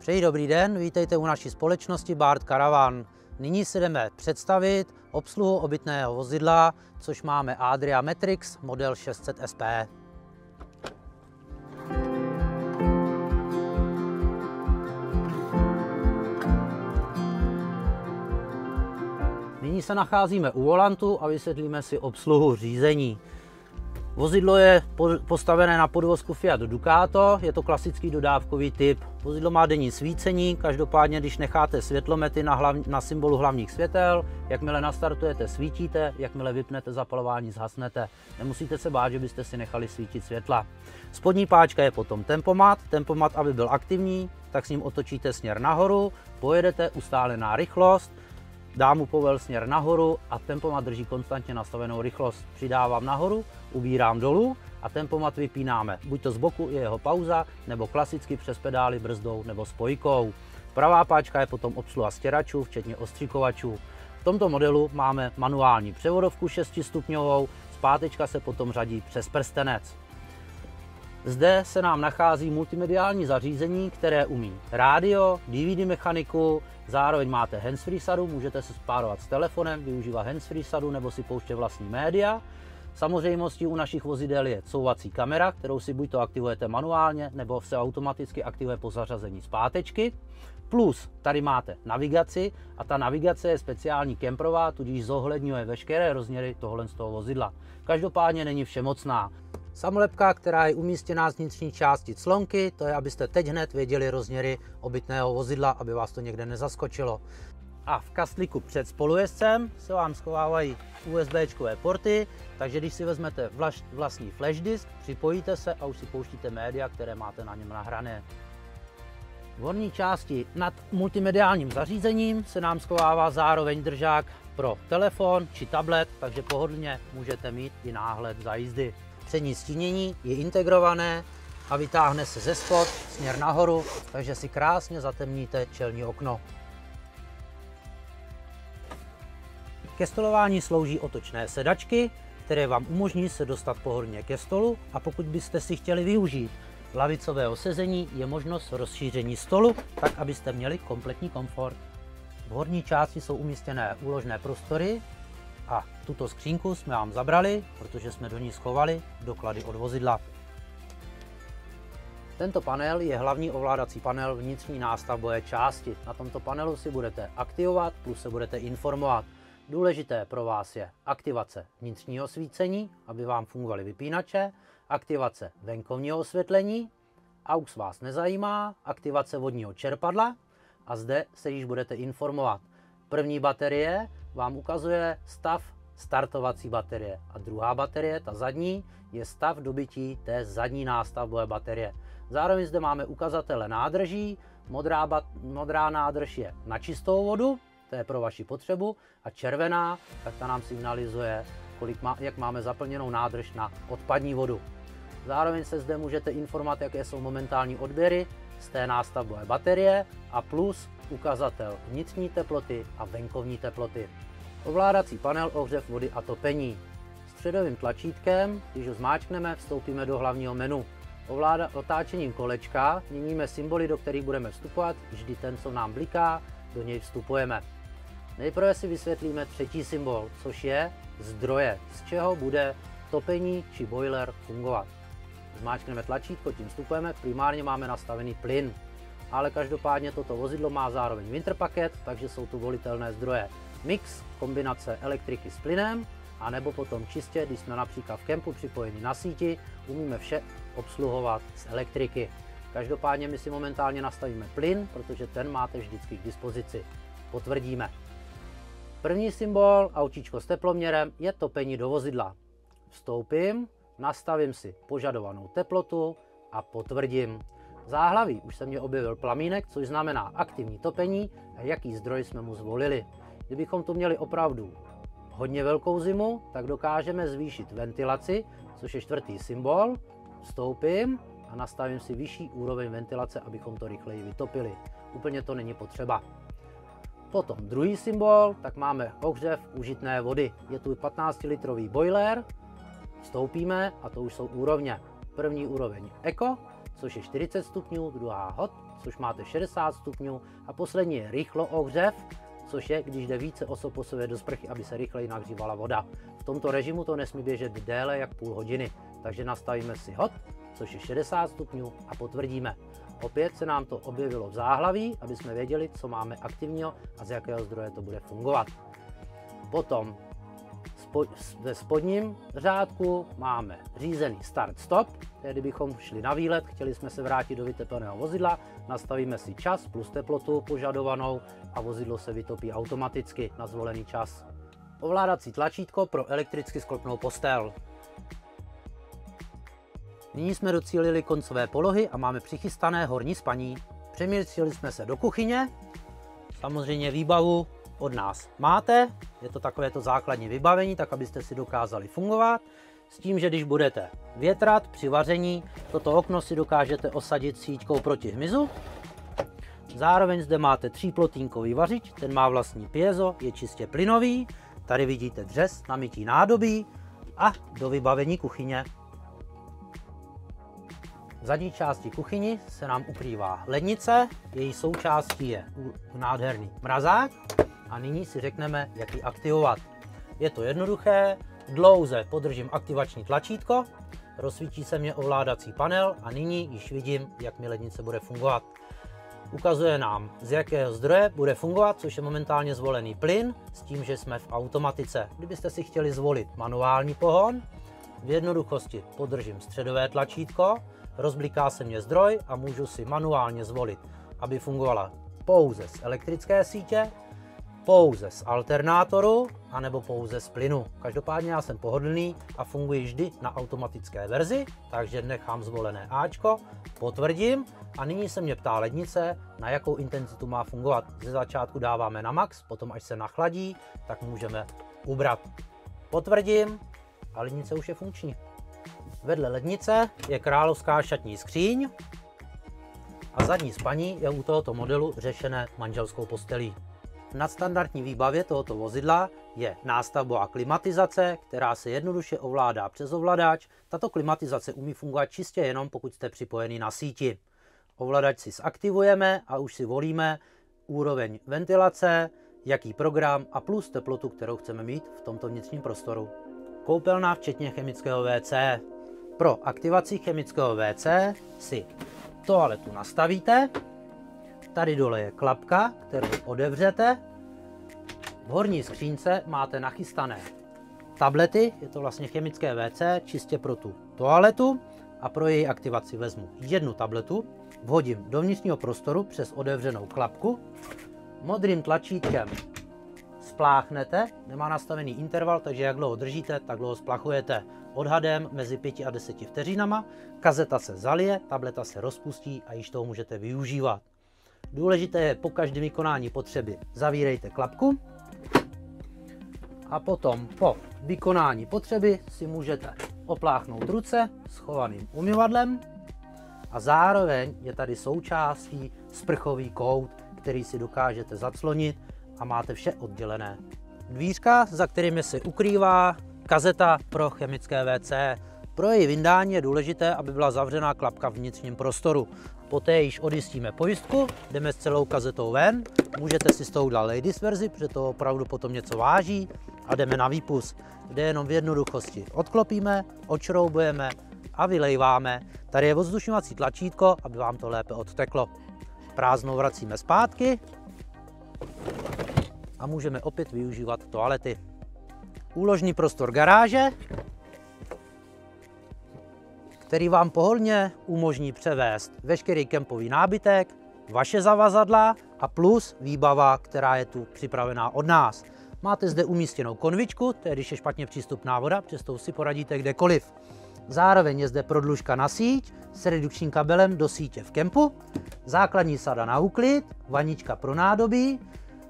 Přeji dobrý den, vítejte u naší společnosti Bart Caravan. Nyní si jdeme představit obsluhu obytného vozidla, což máme Adria Matrix model 600 SP. Nyní se nacházíme u volantu a vysvětlíme si obsluhu řízení. Vozidlo je postavené na podvozku Fiat Ducato, je to klasický dodávkový typ. Vozidlo má denní svícení, každopádně když necháte světlomety na symbolu hlavních světel, jakmile nastartujete, svítíte, jakmile vypnete zapalování, zhasnete. Nemusíte se bát, že byste si nechali svítit světla. Spodní páčka je potom tempomat. Tempomat, aby byl aktivní, tak s ním otočíte směr nahoru, pojedete ustálená rychlost, dám mu povel směr nahoru a tempomat drží konstantně nastavenou rychlost. Přidávám nahoru, ubírám dolů a tempomat vypínáme. Buď to z boku je jeho pauza, nebo klasicky přes pedály brzdou nebo spojkou. Pravá páčka je potom obsluha stěračů, včetně ostřikovačů. V tomto modelu máme manuální převodovku 6stupňovou, zpátečka se potom řadí přes prstenec. Zde se nám nachází multimediální zařízení, které umí rádio, DVD mechaniku, zároveň máte handsfree sadu, můžete se spárovat s telefonem, využívat handsfree sadu nebo si pouštět vlastní média. Samozřejmostí u našich vozidel je couvací kamera, kterou si buď to aktivujete manuálně, nebo se automaticky aktivuje po zařazení zpátečky. Plus tady máte navigaci a ta navigace je speciální kemprová, tudíž zohledňuje veškeré rozměry tohohle z toho vozidla. Každopádně není všemocná. Samolepka, která je umístěná z vnitřní části clonky, to je, abyste teď hned věděli rozměry obytného vozidla, aby vás to někde nezaskočilo. A v kastlíku před spolujezdcem se vám schovávají USB-čkové porty, takže když si vezmete vlastní flash disk, připojíte se a už si pouštíte média, které máte na něm nahrané. V horní části nad multimediálním zařízením se nám schovává zároveň držák pro telefon či tablet, takže pohodlně můžete mít i náhled za jízdy. Přední stínění je integrované a vytáhne se ze spod směr nahoru, takže si krásně zatemníte čelní okno. Ke stolování slouží otočné sedačky, které vám umožní se dostat pohodlně ke stolu, a pokud byste si chtěli využít lavicového sezení, je možnost rozšíření stolu, tak abyste měli kompletní komfort. V horní části jsou umístěné úložné prostory a tuto skřínku jsme vám zabrali, protože jsme do ní schovali doklady od vozidla. Tento panel je hlavní ovládací panel vnitřní nástavbové části. Na tomto panelu si budete aktivovat, plus se budete informovat. Důležité pro vás je aktivace vnitřního svícení, aby vám fungovaly vypínače, aktivace venkovního osvětlení, AUX vás nezajímá, aktivace vodního čerpadla a zde se již budete informovat. První baterie vám ukazuje stav startovací baterie a druhá baterie, ta zadní, je stav dobytí té zadní nástavbové baterie. Zároveň zde máme ukazatele nádrží, modrá nádrž je na čistou vodu, to je pro vaši potřebu, a červená, tak ta nám signalizuje, jak máme zaplněnou nádrž na odpadní vodu. Zároveň se zde můžete informovat, jaké jsou momentální odběry z té nástavbové baterie a plus ukazatel vnitřní teploty a venkovní teploty. Ovládací panel ohřev vody a topení. Středovým tlačítkem, když ho zmáčkneme, vstoupíme do hlavního menu. Otáčením kolečka měníme symboly, do kterých budeme vstupovat, vždy ten, co nám bliká, do něj vstupujeme. Nejprve si vysvětlíme třetí symbol, což je zdroje, z čeho bude topení či boiler fungovat. Zmáčkneme tlačítko, tím vstupujeme, primárně máme nastavený plyn, ale každopádně toto vozidlo má zároveň winter paket, takže jsou tu volitelné zdroje. Mix, kombinace elektriky s plynem, anebo potom čistě, když jsme například v kempu připojeni na síti, umíme vše obsluhovat z elektriky. Každopádně my si momentálně nastavíme plyn, protože ten máte vždycky k dispozici. Potvrdíme. První symbol, autíčko s teploměrem, je topení do vozidla. Vstoupím, nastavím si požadovanou teplotu a potvrdím. V záhlaví už se mě objevil plamínek, což znamená aktivní topení a jaký zdroj jsme mu zvolili. Kdybychom tu měli opravdu hodně velkou zimu, tak dokážeme zvýšit ventilaci, což je čtvrtý symbol. Vstoupím a nastavím si vyšší úroveň ventilace, abychom to rychleji vytopili. Úplně to není potřeba. Potom druhý symbol, tak máme ohřev užitné vody. Je tu 15-litrový boiler, vstoupíme a to už jsou úrovně. První úroveň Eco, což je 40 stupňů, druhá Hot, což máte 60 stupňů a poslední je rychlo ohřev, což je, když jde více osob po sobě do sprchy, aby se rychleji nahřívala voda. V tomto režimu to nesmí běžet déle jak půl hodiny, takže nastavíme si hot, což je 60 stupňů a potvrdíme. Opět se nám to objevilo v záhlaví, aby jsme věděli, co máme aktivního a z jakého zdroje to bude fungovat. Potom ve spodním řádku máme řízený start-stop, tedy bychom šli na výlet, chtěli jsme se vrátit do vytepleného vozidla, nastavíme si čas plus teplotu požadovanou a vozidlo se vytopí automaticky na zvolený čas. Ovládací tlačítko pro elektricky sklopnou postel. Nyní jsme docílili koncové polohy a máme přichystané horní spaní. Přemístili jsme se do kuchyně, samozřejmě výbavu od nás máte, je to takovéto základní vybavení, tak abyste si dokázali fungovat. S tím, že když budete větrat při vaření, toto okno si dokážete osadit síťkou proti hmyzu. Zároveň zde máte 3plotínkový vařič, ten má vlastní piezo, je čistě plynový. Tady vidíte dřez na mytí nádobí a do vybavení kuchyně. V zadní části kuchyni se nám ukrývá lednice, její součástí je nádherný mrazák a nyní si řekneme, jak ji aktivovat. Je to jednoduché, dlouze podržím aktivační tlačítko, rozsvítí se mě ovládací panel a nyní již vidím, jak mi lednice bude fungovat. Ukazuje nám, z jakého zdroje bude fungovat, což je momentálně zvolený plyn, s tím, že jsme v automatice. Kdybyste si chtěli zvolit manuální pohon, v jednoduchosti podržím středové tlačítko, rozbliká se mě zdroj a můžu si manuálně zvolit, aby fungovala pouze z elektrické sítě, pouze z alternátoru, anebo pouze z plynu. Každopádně já jsem pohodlný a funguji vždy na automatické verzi, takže nechám zvolené Ačko, potvrdím a nyní se mě ptá lednice, na jakou intenzitu má fungovat. Ze začátku dáváme na max, potom až se nachladí, tak můžeme ubrat. Potvrdím a lednice už je funkční. Vedle lednice je královská šatní skříň a zadní spaní je u tohoto modelu řešené manželskou postelí. V nadstandardní výbavě tohoto vozidla je nástavbová klimatizace, která se jednoduše ovládá přes ovladač. Tato klimatizace umí fungovat čistě jenom, pokud jste připojený na síti. Ovladač si zaktivujeme a už si volíme úroveň ventilace, jaký program a plus teplotu, kterou chceme mít v tomto vnitřním prostoru. Koupelna včetně chemického WC. Pro aktivaci chemického WC si toaletu nastavíte. Tady dole je klapka, kterou otevřete. V horní skřínce máte nachystané tablety, je to vlastně chemické WC, čistě pro tu toaletu. A pro její aktivaci vezmu jednu tabletu, vhodím do vnitřního prostoru přes otevřenou klapku. Modrým tlačítkem spláchnete, nemá nastavený interval, takže jak dlouho držíte, tak dlouho splachujete. Odhadem mezi 5 a 10 vteřinama, kazeta se zalije, tableta se rozpustí a již toho můžete využívat. Důležité je po každém vykonání potřeby zavírejte klapku a potom po vykonání potřeby si můžete opláchnout ruce schovaným umyvadlem a zároveň je tady součástí sprchový kout, který si dokážete zaclonit a máte vše oddělené. Dvířka, za kterými se ukrývá kazeta pro chemické WC. Pro její vyndání je důležité, aby byla zavřená klapka v vnitřním prostoru. Poté již odjistíme pojistku, jdeme s celou kazetou ven, můžete si s tou dát ladies verzi, protože to opravdu potom něco váží a jdeme na výpust, kde jenom v jednoduchosti odklopíme, odšroubujeme a vylejváme. Tady je ovzdušňovací tlačítko, aby vám to lépe odteklo. Prázdnou vracíme zpátky a můžeme opět využívat toalety. Úložný prostor garáže, který vám pohodlně umožní převést veškerý kempový nábytek, vaše zavazadla a plus výbava, která je tu připravená od nás. Máte zde umístěnou konvičku, to je, když je špatně přístupná voda, přestou si poradíte kdekoliv. Zároveň je zde prodlužka na síť s redukčním kabelem do sítě v kempu, základní sada na úklid, vanička pro nádobí,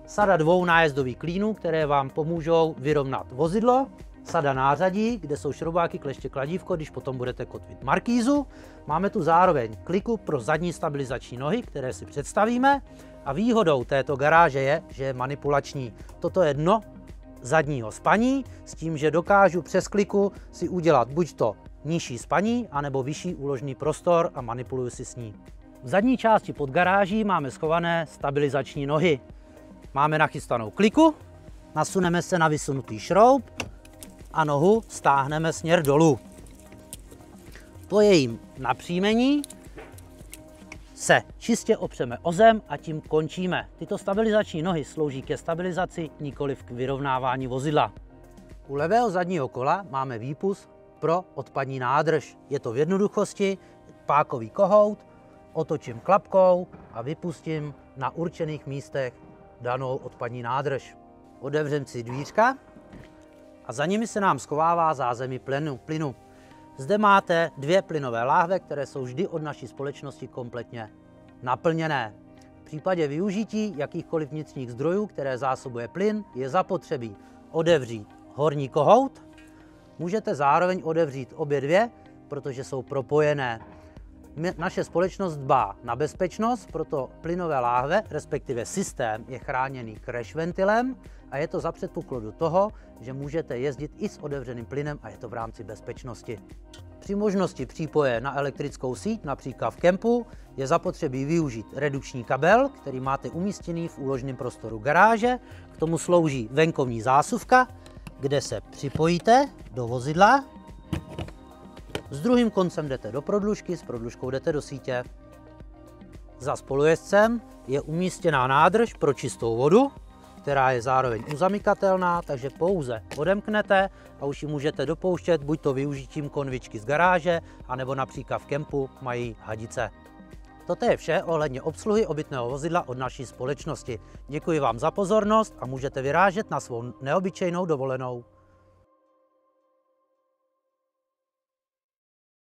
sada 2 nájezdových klínů, které vám pomůžou vyrovnat vozidlo, sada nářadí, kde jsou šroubáky, kleště, kladívko, když potom budete kotvit markízu. Máme tu zároveň kliku pro zadní stabilizační nohy, které si představíme. A výhodou této garáže je, že je manipulační. Toto je dno zadního spaní, s tím, že dokážu přes kliku si udělat buď to nižší spaní, anebo vyšší úložný prostor a manipuluju si s ní. V zadní části pod garáží máme schované stabilizační nohy. Máme nachystanou kliku, nasuneme se na vysunutý šroub a nohu stáhneme směr dolů. Po jejím napřímení se čistě opřeme o zem a tím končíme. Tyto stabilizační nohy slouží ke stabilizaci, nikoliv k vyrovnávání vozidla. U levého zadního kola máme výpust pro odpadní nádrž. Je to v jednoduchosti pákový kohout, otočím klapkou a vypustím na určených místech danou odpadní nádrž. Otevřeme si dvířka a za nimi se nám schovává zázemí plynu. Zde máte 2 plynové láhve, které jsou vždy od naší společnosti kompletně naplněné. V případě využití jakýchkoliv vnitřních zdrojů, které zásobuje plyn, je zapotřebí otevřít horní kohout. Můžete zároveň otevřít obě 2, protože jsou propojené. Naše společnost dbá na bezpečnost, proto plynové láhve, respektive systém, je chráněný crash ventilem a je to za předpokladu toho, že můžete jezdit i s otevřeným plynem a je to v rámci bezpečnosti. Při možnosti přípoje na elektrickou síť, například v kempu, je zapotřebí využít redukční kabel, který máte umístěný v úložném prostoru garáže. K tomu slouží venkovní zásuvka, kde se připojíte do vozidla. S druhým koncem jdete do prodlužky, s prodlužkou jdete do sítě. Za spolujezdcem je umístěná nádrž pro čistou vodu, která je zároveň uzamykatelná, takže pouze odemknete a už ji můžete dopouštět, buď to využitím konvičky z garáže, anebo například v kempu mají hadice. Toto je vše ohledně obsluhy obytného vozidla od naší společnosti. Děkuji vám za pozornost a můžete vyrážet na svou neobyčejnou dovolenou.